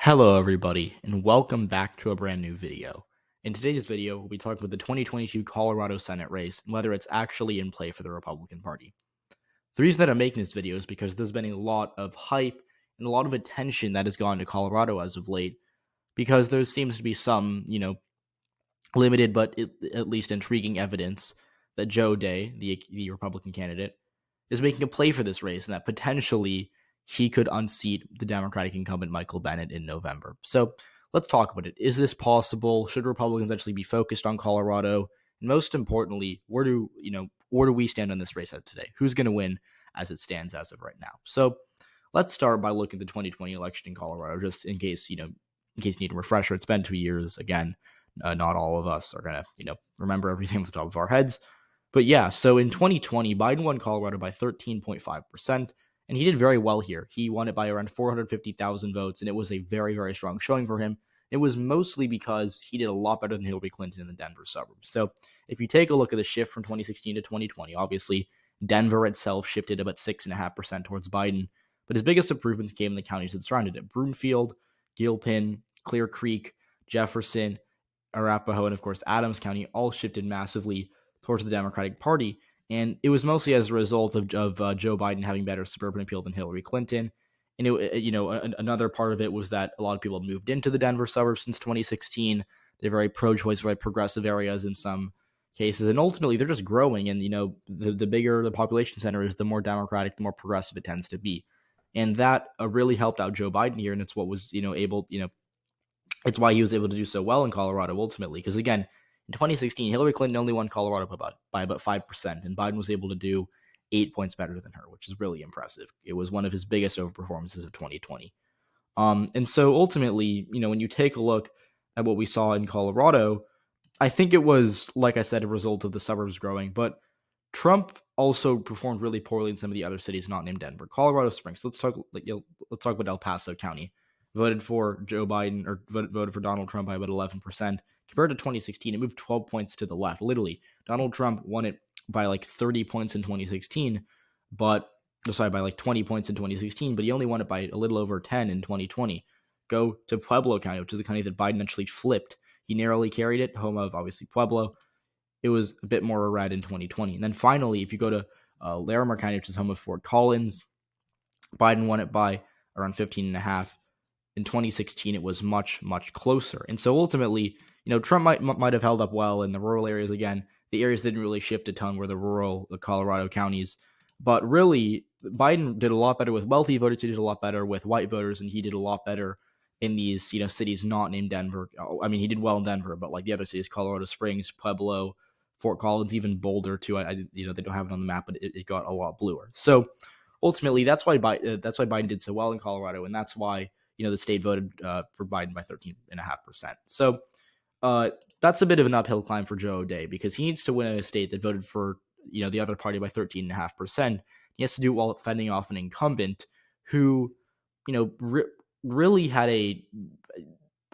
Hello everybody, and welcome back to a brand new video. In today's video, we'll be talking about the 2022 Colorado Senate race and whether it's actually in play for the Republican Party. The reason that I'm making this video is because there's been a lot of hype and a lot of attention that has gone to Colorado as of late, because there seems to be some, limited but at least intriguing evidence that Joe Day, the Republican candidate, is making a play for this race and that potentially he could unseat the Democratic incumbent Michael Bennet in November. So let's talk about it. Is this possible? Should Republicans actually be focused on Colorado? And most importantly, where do we stand on this race today? Who's going to win as it stands as of right now? So let's start by looking at the 2020 election in Colorado, just in case you need a refresher. It's been 2 years again. Not all of us are gonna remember everything off the top of our heads. But yeah, so in 2020, Biden won Colorado by 13.5%, and he did very well here. He won it by around 450,000 votes, and it was a very, very strong showing for him. It was mostly because he did a lot better than Hillary Clinton in the Denver suburbs. So if you take a look at the shift from 2016 to 2020, obviously Denver itself shifted about 6.5% towards Biden, but his biggest improvements came in the counties that surrounded it: Broomfield, Gilpin, Clear Creek, Jefferson, Arapahoe, and of course Adams County all shifted massively towards the Democratic Party. And it was mostly as a result of Joe Biden having better suburban appeal than Hillary Clinton. And another part of it was that a lot of people have moved into the Denver suburbs since 2016. They're very pro-choice, very progressive areas in some cases, and ultimately they're just growing. And the bigger the population center is, the more Democratic, the more progressive it tends to be. And that really helped out Joe Biden here, and it's what was it's why he was able to do so well in Colorado ultimately. Because again, in 2016, Hillary Clinton only won Colorado by about 5%, and Biden was able to do 8 points better than her, which is really impressive. It was one of his biggest overperformances of 2020. And so ultimately, when you take a look at what we saw in Colorado, I think it was, like I said, a result of the suburbs growing, but Trump also performed really poorly in some of the other cities not named Denver. Colorado Springs. Let's talk about El Paso County. Voted for Joe Biden, or voted for Donald Trump by about 11%. Compared to 2016, it moved 12 points to the left. Literally, Donald Trump won it by like 30 points in 2016, by like 20 points in 2016, but he only won it by a little over 10 in 2020. Go to Pueblo County, which is the county that Biden actually flipped. He narrowly carried it, home of obviously Pueblo. It was a bit more red in 2020. And then finally, if you go to Larimer County, which is home of Fort Collins, Biden won it by around 15 and a half. In 2016, it was much, much closer. And so ultimately, Trump might have held up well in the rural areas. Again, the areas didn't really shift a ton were the Colorado counties. But really, Biden did a lot better with wealthy voters. He did a lot better with white voters, and he did a lot better in these, cities not named Denver. I mean, he did well in Denver, but like the other cities, Colorado Springs, Pueblo, Fort Collins, even Boulder too. They don't have it on the map, but it got a lot bluer. So ultimately, that's why Biden did so well in Colorado, and that's why the state voted for Biden by 13.5%. So that's a bit of an uphill climb for Joe O'Dea, because he needs to win in a state that voted for the other party by 13.5%. He has to do it while fending off an incumbent who really has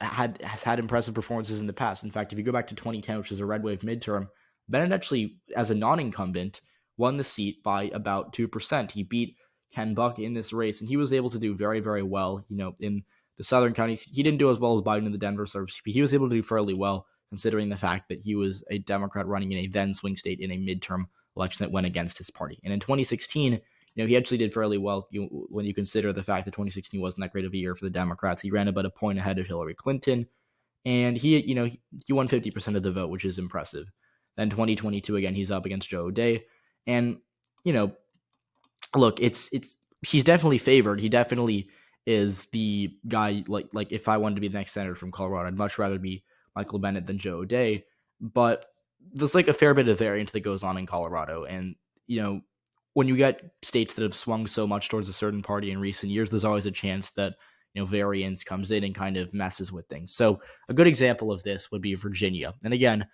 had impressive performances in the past. In fact, if you go back to 2010, which is a red wave midterm, Bennett actually, as a non-incumbent, won the seat by about 2%. He beat Ken Buck in this race, and he was able to do very, very well. In the southern counties, he didn't do as well as Biden in the Denver suburbs, but he was able to do fairly well, considering the fact that he was a Democrat running in a then swing state in a midterm election that went against his party. And in 2016, he actually did fairly well when you consider the fact that 2016 wasn't that great of a year for the Democrats. He ran about a point ahead of Hillary Clinton, and he won 50% of the vote, which is impressive. Then 2022, again, he's up against Joe O'Dea, and look, he's definitely favored. He definitely is the guy. Like if I wanted to be the next senator from Colorado, I'd much rather be Michael Bennet than Joe O'Dea. But there's like a fair bit of variance that goes on in Colorado, and when you get states that have swung so much towards a certain party in recent years, there's always a chance that variance comes in and kind of messes with things. So a good example of this would be Virginia, and again,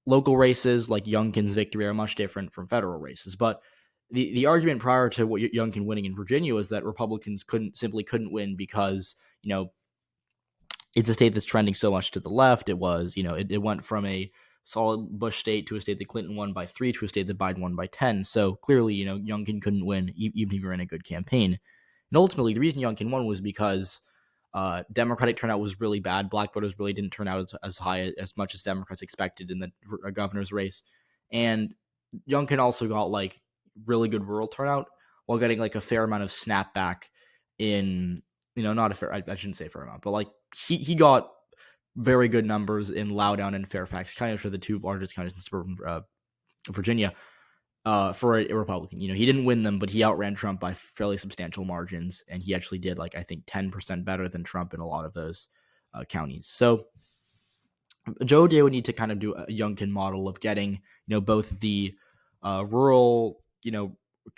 local races like Youngkin's victory are much different from federal races, but the argument prior to what Youngkin winning in Virginia was that Republicans couldn't win because it's a state that's trending so much to the left. It was it went from a solid Bush state to a state that Clinton won by 3 to a state that Biden won by 10. So clearly Youngkin couldn't win even if he ran a good campaign. And ultimately, the reason Youngkin won was because Democratic turnout was really bad. Black voters really didn't turn out as high as much as Democrats expected in the governor's race. And Youngkin also got like really good rural turnout while getting like a fair amount of snapback in, not a fair, I shouldn't say fair amount, but like he got very good numbers in Loudoun and Fairfax County, which are the two largest counties in suburban Virginia, for a Republican. He didn't win them, but he outran Trump by fairly substantial margins, and he actually did like I think 10% better than Trump in a lot of those counties. So Joe O'Dea would need to kind of do a Youngkin model of getting both the rural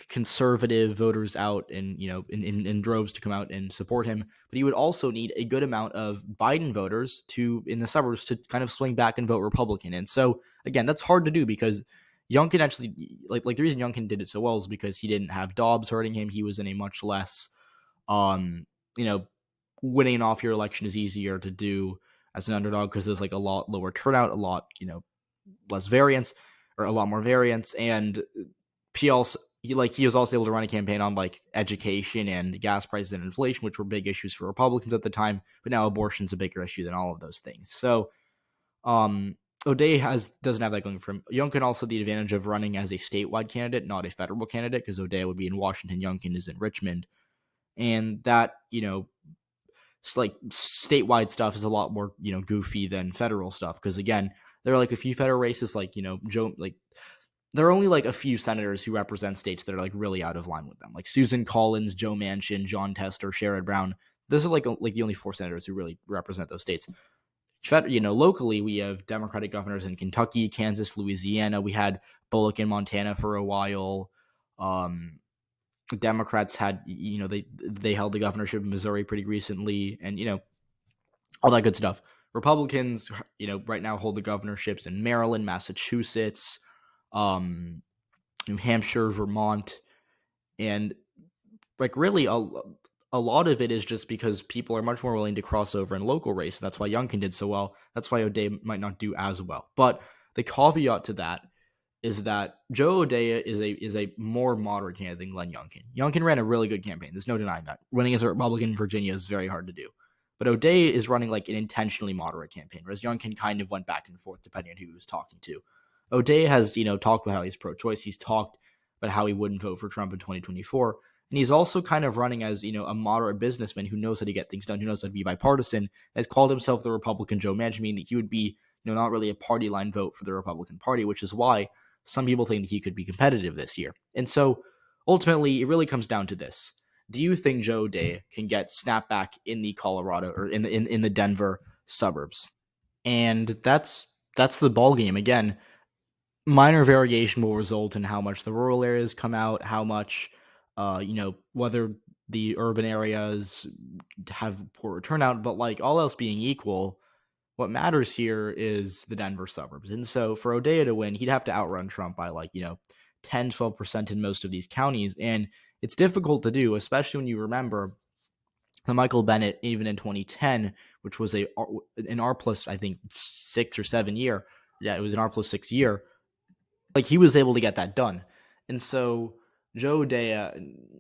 conservative voters out and in droves to come out and support him, but he would also need a good amount of Biden voters to in the suburbs to kind of swing back and vote Republican. And so again, that's hard to do because Youngkin actually like the reason Youngkin did it so well is because he didn't have Dobbs hurting him. He was in a much less you know winning an off year election is easier to do as an underdog because there's like a lot lower turnout, a lot less variance or a lot more variance, and he also he was also able to run a campaign on like education and gas prices and inflation, which were big issues for Republicans at the time. But now abortion's a bigger issue than all of those things. So O'Dea doesn't have that going for him. Youngkin also the advantage of running as a statewide candidate, not a federal candidate, because O'Dea would be in Washington, Youngkin is in Richmond, and that like statewide stuff is a lot more goofy than federal stuff because again there are like a few federal races like Joe like there are only like a few senators who represent states that are like really out of line with them, like Susan Collins, Joe Manchin, John Tester, Sherrod Brown. Those are like the only 4 senators who really represent those states. Locally we have Democratic governors in Kentucky, Kansas, Louisiana. We had Bullock in Montana for a while. Democrats had they held the governorship of Missouri pretty recently, and all that good stuff. Republicans right now hold the governorships in Maryland, Massachusetts, New Hampshire, Vermont, and like really a lot of it is just because people are much more willing to cross over in local race. That's why Youngkin did so well. That's why O'Dea might not do as well. But the caveat to that is that Joe O'Dea is a more moderate candidate than Glenn Youngkin. Youngkin ran a really good campaign. There's no denying that. Running as a Republican in Virginia is very hard to do. But O'Dea is running like an intentionally moderate campaign, whereas Youngkin kind of went back and forth depending on who he was talking to. O'Dea has, talked about how he's pro-choice. He's talked about how he wouldn't vote for Trump in 2024. And he's also kind of running as, a moderate businessman who knows how to get things done, who knows how to be bipartisan, has called himself the Republican Joe Manchin, meaning that he would be, not really a party line vote for the Republican Party, which is why some people think that he could be competitive this year. And so ultimately, it really comes down to this. Do you think Joe O'Dea can get snapback in the Colorado or in the Denver suburbs? And that's the ball game. Again, minor variation will result in how much the rural areas come out, how much, whether the urban areas have poor turnout. But like all else being equal, what matters here is the Denver suburbs. And so for O'Dea to win, he'd have to outrun Trump by 10, 12% in most of these counties. And it's difficult to do, especially when you remember the Michael Bennet, even in 2010, which was an R plus, I think, 6 or 7 year. Yeah, it was an R plus 6 year. Like he was able to get that done. And so Joe O'Dea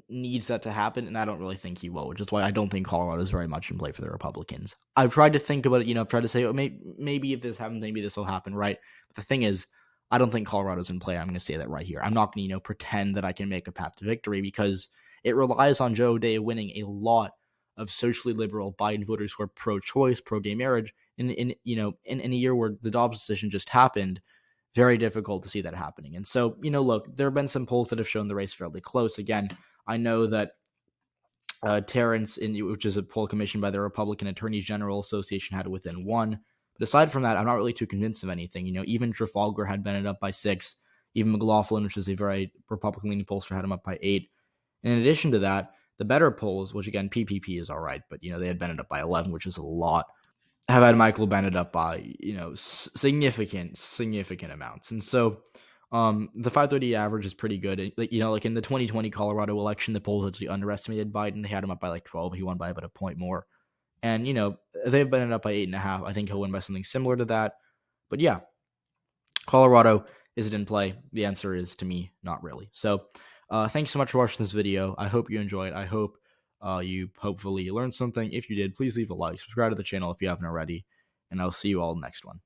needs that to happen, and I don't really think he will, which is why I don't think Colorado is very much in play for the Republicans. I've tried to think about it, I've tried to say, maybe if this happens, maybe this will happen, right? But the thing is, I don't think Colorado's in play. I'm going to say that right here. I'm not going to, pretend that I can make a path to victory because it relies on Joe O'Dea winning a lot of socially liberal Biden voters who are pro-choice, pro-gay marriage in a year where the Dobbs decision just happened. Very difficult to see that happening. And so, look, there have been some polls that have shown the race fairly close. Again, I know that Terrence, which is a poll commissioned by the Republican Attorney General Association, had it within 1. But aside from that, I'm not really too convinced of anything. Even Trafalgar had Bennett up by 6. Even McLaughlin, which is a very Republican-leaning pollster, had him up by 8. And in addition to that, the better polls, which again, PPP is all right, but, they had Bennett up by 11, which is a lot, have had Michael Bennet up by, significant amounts. And so the 530 average is pretty good. Like in the 2020 Colorado election, the polls actually underestimated Biden. They had him up by 12. He won by about a point more. And, they've Bennet up by 8.5. I think he'll win by something similar to that. But yeah, Colorado, is it in play? The answer is, to me, not really. So thanks so much for watching this video. I hope you enjoyed. I hope you hopefully learned something. If you did, please leave a like, subscribe to the channel if you haven't already, and I'll see you all next one.